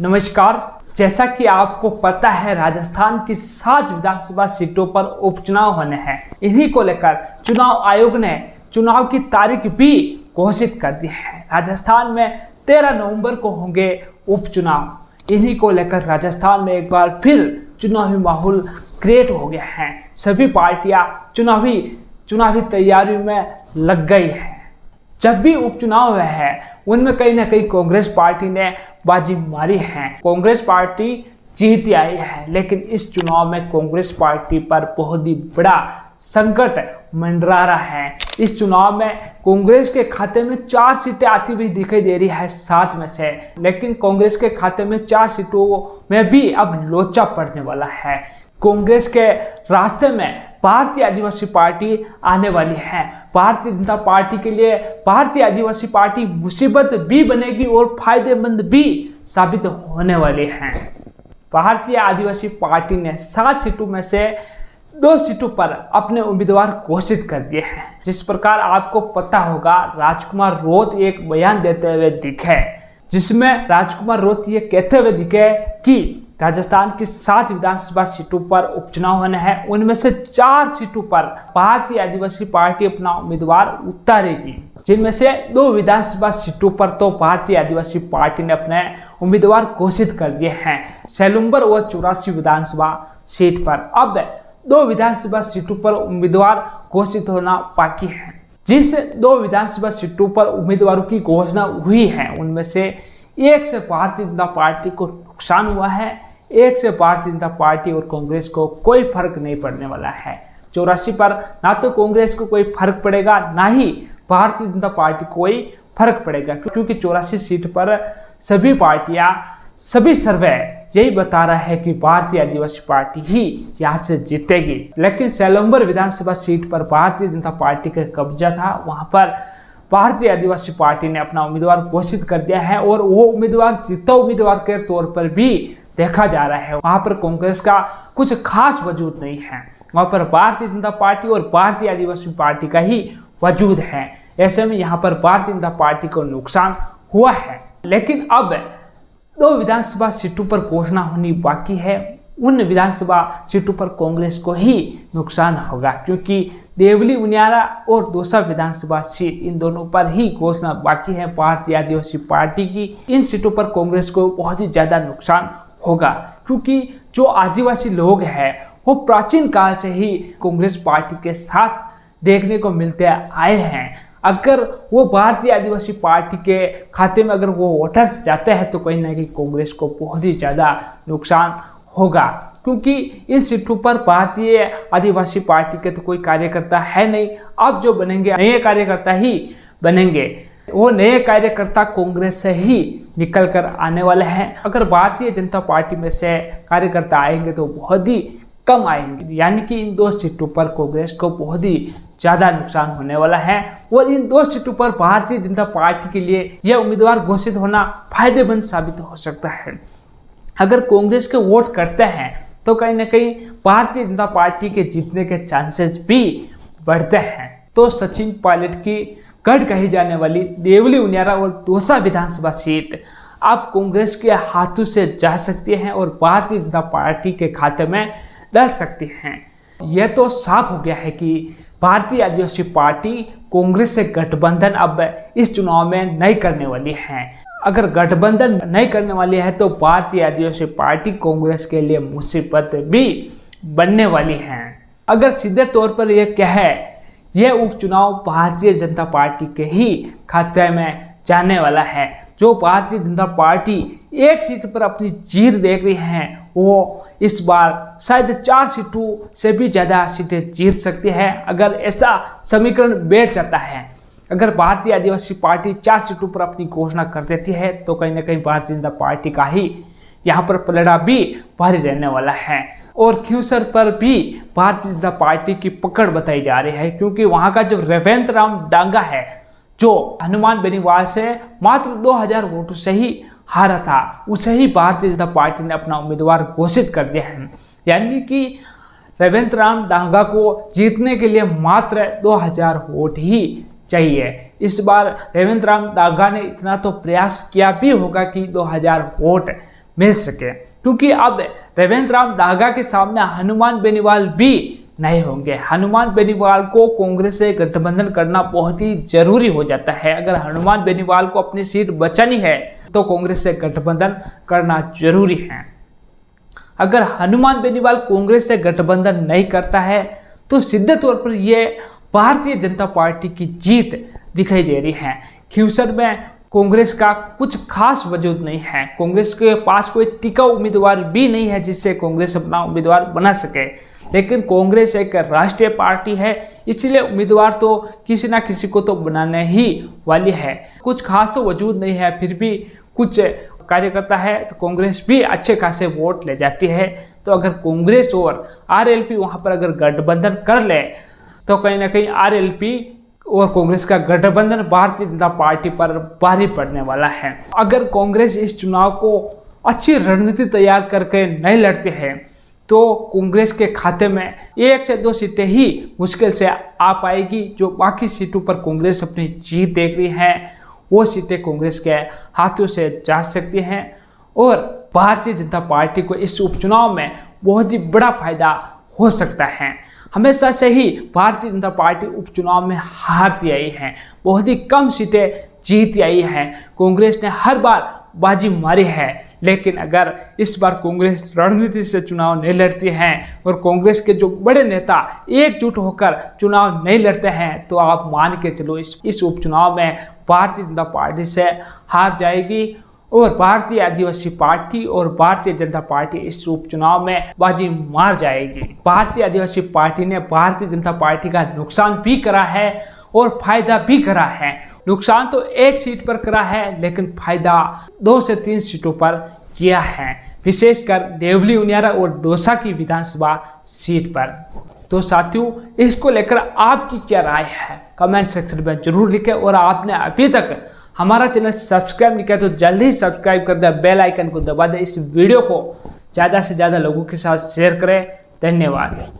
नमस्कार। जैसा कि आपको पता है, राजस्थान की 7 विधानसभा सीटों पर उपचुनाव होने हैं। इन्हीं को लेकर चुनाव आयोग ने चुनाव की तारीख भी घोषित कर दी है। राजस्थान में 13 नवंबर को होंगे उपचुनाव। इन्हीं को लेकर राजस्थान में एक बार फिर चुनावी माहौल क्रिएट हो गया है। सभी पार्टियां चुनावी तैयारी में लग गई है। जब भी उपचुनाव हुए हैं उनमें कहीं ना कहीं कांग्रेस पार्टी ने बाजी मारी है। कांग्रेस पार्टी जीत आई है, लेकिन इस चुनाव में कांग्रेस पार्टी पर बहुत ही बड़ा संकट मंडरा रहा है। इस चुनाव में कांग्रेस के खाते में 4 सीटें आती हुई दिखाई दे रही है 7 में से, लेकिन कांग्रेस के खाते में 4 सीटों में भी अब लोचा पड़ने वाला है। कांग्रेस के रास्ते में भारतीय आदिवासी पार्टी आने वाली है। भारतीय जनता पार्टी के लिए भारतीय आदिवासी पार्टी मुसीबत भी बनेगी और फायदेमंद भी साबित होने वाली है। भारतीय आदिवासी पार्टी ने 7 सीटों में से 2 सीटों पर अपने उम्मीदवार घोषित कर दिए हैं। जिस प्रकार आपको पता होगा, राजकुमार रोत एक बयान देते हुए दिखे, जिसमें राजकुमार रोत ये कहते हुए दिखे कि राजस्थान की 7 विधानसभा सीटों पर उपचुनाव होने हैं। उनमें से 4 सीटों पर भारतीय आदिवासी पार्टी अपना उम्मीदवार उतारेगी, जिनमें से 2 विधानसभा सीटों पर तो भारतीय आदिवासी पार्टी ने अपने उम्मीदवार घोषित कर दिए हैं, सेलुम्बर और 84 विधानसभा सीट पर। अब 2 विधानसभा सीटों पर उम्मीदवार घोषित होना बाकी है। जिस 2 विधानसभा सीटों पर उम्मीदवारों की घोषणा हुई है, उनमें से एक से भारतीय जनता पार्टी को नुकसान हुआ है, एक से भारतीय जनता पार्टी और कांग्रेस को कोई फर्क नहीं पड़ने वाला है। 84 पर ना तो कांग्रेस को कोई फर्क पड़ेगा, ना ही भारतीय जनता पार्टी को कोई फर्क पड़ेगा, क्योंकि 84 सीट पर सभी पार्टियां, सभी सर्वे यही बता रहा है कि भारतीय आदिवासी पार्टी ही यहाँ से जीतेगी। लेकिन सेलुम्बर विधानसभा सीट पर भारतीय जनता पार्टी का कब्जा था। वहां पर भारतीय आदिवासी पार्टी ने अपना उम्मीदवार घोषित कर दिया है और वो उम्मीदवार जीता उम्मीदवार के तौर पर भी देखा जा रहा है। वहां पर कांग्रेस का कुछ खास वजूद नहीं है, वहां पर भारतीय जनता पार्टी और भारतीय आदिवासी पार्टी का ही वजूद है। ऐसे में यहाँ पर भारतीय जनता पार्टी को नुकसान हुआ है। लेकिन अब 2 विधानसभा सीटों पर घोषणा होनी बाकी है। उन विधानसभा सीटों पर कांग्रेस को ही नुकसान होगा, क्योंकि देवली उनियारा और दौसा विधानसभा सीट, इन दोनों पर ही घोषणा बाकी है भारतीय आदिवासी पार्टी की। इन सीटों पर कांग्रेस को बहुत ही ज्यादा नुकसान होगा, क्योंकि जो आदिवासी लोग हैं वो प्राचीन काल से ही कांग्रेस पार्टी के साथ देखने को मिलते आए हैं। अगर वो भारतीय आदिवासी पार्टी के खाते में अगर वो वोटर्स जाते हैं तो कहीं ना कहीं कांग्रेस को बहुत ही ज़्यादा नुकसान होगा, क्योंकि इन सीटों पर भारतीय आदिवासी पार्टी के तो कोई कार्यकर्ता है नहीं। अब जो बनेंगे नए कार्यकर्ता ही बनेंगे, वो नए कार्यकर्ता कांग्रेस से ही निकल कर आने वाले हैं। अगर भारतीय जनता पार्टी में से कार्यकर्ता आएंगे तो बहुत ही कम आएंगे, यानी कि इन 2 सीटों पर कांग्रेस को बहुत ही ज़्यादा नुकसान होने वाला है। और इन 2 सीटों पर भारतीय जनता पार्टी के लिए यह उम्मीदवार घोषित होना फायदेमंद साबित हो सकता है। अगर कांग्रेस के वोट करते हैं तो कहीं ना कहीं भारतीय जनता पार्टी के जीतने के चांसेस भी बढ़ते हैं। तो सचिन पायलट की गढ़ कही जाने वाली देवली उनियारा और दौसा विधानसभा सीट अब कांग्रेस के हाथों से जा सकती है और भारतीय जनता पार्टी के खाते में डल सकती हैं। यह तो साफ हो गया है कि भारतीय आदिवासी पार्टी कांग्रेस से गठबंधन अब इस चुनाव में नहीं करने वाली है। अगर गठबंधन नहीं करने वाली है तो भारतीय आदिवासी पार्टी कांग्रेस के लिए मुसीबत भी बनने वाली है। अगर सीधे तौर पर यह कहे, यह उपचुनाव भारतीय जनता पार्टी के ही खाते में जाने वाला है। जो भारतीय जनता पार्टी एक सीट पर अपनी जीत देख रही है, वो इस बार शायद 4 सीटों से भी ज़्यादा सीटें जीत सकती है। अगर ऐसा समीकरण बैठ जाता है, अगर भारतीय आदिवासी पार्टी 4 सीटों पर अपनी घोषणा कर देती है तो कहीं ना कहीं भारतीय जनता पार्टी का ही यहाँ पर पलड़ा भी भारी रहने वाला है। और खींवसर पर भी भारतीय जनता पार्टी की पकड़ बताई जा रही है, क्योंकि वहाँ का जो रेवेंद्र राम डांगा है, जो हनुमान बेनीवाल से मात्र 2000 वोटों से ही हारा था, उसे ही भारतीय जनता पार्टी ने अपना उम्मीदवार घोषित कर दिया है। यानी कि रेवेंद्र राम डांगा को जीतने के लिए मात्र 2000 वोट ही चाहिए। इस बार रेवेंद्र राम डांगा ने इतना तो प्रयास किया भी होगा कि 2000 वोट मिल सके, क्योंकि अब देवेंद्र राम दागा के सामने हनुमान बेनीवाल भी नहीं होंगे। हनुमान बेनीवाल को कांग्रेस से गठबंधन करना बहुत ही जरूरी हो जाता है। अगर हनुमान बेनीवाल को अपनी सीट बचानी है तो कांग्रेस से गठबंधन करना जरूरी है। अगर हनुमान बेनीवाल कांग्रेस से गठबंधन नहीं करता है तो सीधे तौर पर यह भारतीय जनता पार्टी की जीत दिखाई दे रही है। खींवसर में कांग्रेस का कुछ खास वजूद नहीं है। कांग्रेस के पास कोई टिकाऊ उम्मीदवार भी नहीं है जिससे कांग्रेस अपना उम्मीदवार बना सके, लेकिन कांग्रेस एक राष्ट्रीय पार्टी है, इसलिए उम्मीदवार तो किसी ना किसी को तो बनाने ही वाली है। कुछ खास तो वजूद नहीं है, फिर भी कुछ कार्यकर्ता है तो कांग्रेस भी अच्छे खासे वोट ले जाती है। तो अगर कांग्रेस और आरएलपी वहां पर अगर गठबंधन कर ले तो कहीं ना कहीं आरएलपी और कांग्रेस का गठबंधन भारतीय जनता पार्टी पर भारी पड़ने वाला है। अगर कांग्रेस इस चुनाव को अच्छी रणनीति तैयार करके नहीं लड़ते हैं तो कांग्रेस के खाते में 1 से 2 सीटें ही मुश्किल से आ पाएगी। जो बाकी सीटों पर कांग्रेस अपनी जीत देख रही है वो सीटें कांग्रेस के हाथों से जा सकती हैं और भारतीय जनता पार्टी को इस उपचुनाव में बहुत ही बड़ा फायदा हो सकता है। हमेशा से ही भारतीय जनता पार्टी उपचुनाव में हारती आई है, बहुत ही कम सीटें जीती आई हैं। कांग्रेस ने हर बार बाजी मारी है, लेकिन अगर इस बार कांग्रेस रणनीति से चुनाव नहीं लड़ती है और कांग्रेस के जो बड़े नेता एकजुट होकर चुनाव नहीं लड़ते हैं तो आप मान के चलो इस उपचुनाव में भारतीय जनता पार्टी से हार जाएगी और भारतीय आदिवासी पार्टी और भारतीय जनता पार्टी इस उपचुनाव में बाजी मार जाएगी। भारतीय आदिवासी पार्टी ने भारतीय जनता पार्टी का नुकसान भी करा है और फायदा भी करा है। नुकसान तो 1 सीट पर करा है, लेकिन फायदा 2 से 3 सीटों पर किया है, विशेषकर देवली उनियारा और दौसा की विधानसभा सीट पर। तो साथियों, इसको लेकर आपकी क्या राय है कमेंट सेक्शन में जरूर लिखें और आपने अभी तक हमारा चैनल सब्सक्राइब नहीं किया तो जल्दी ही सब्सक्राइब कर दें, बेल आइकन को दबा दें। इस वीडियो को ज़्यादा से ज़्यादा लोगों के साथ शेयर करें। धन्यवाद।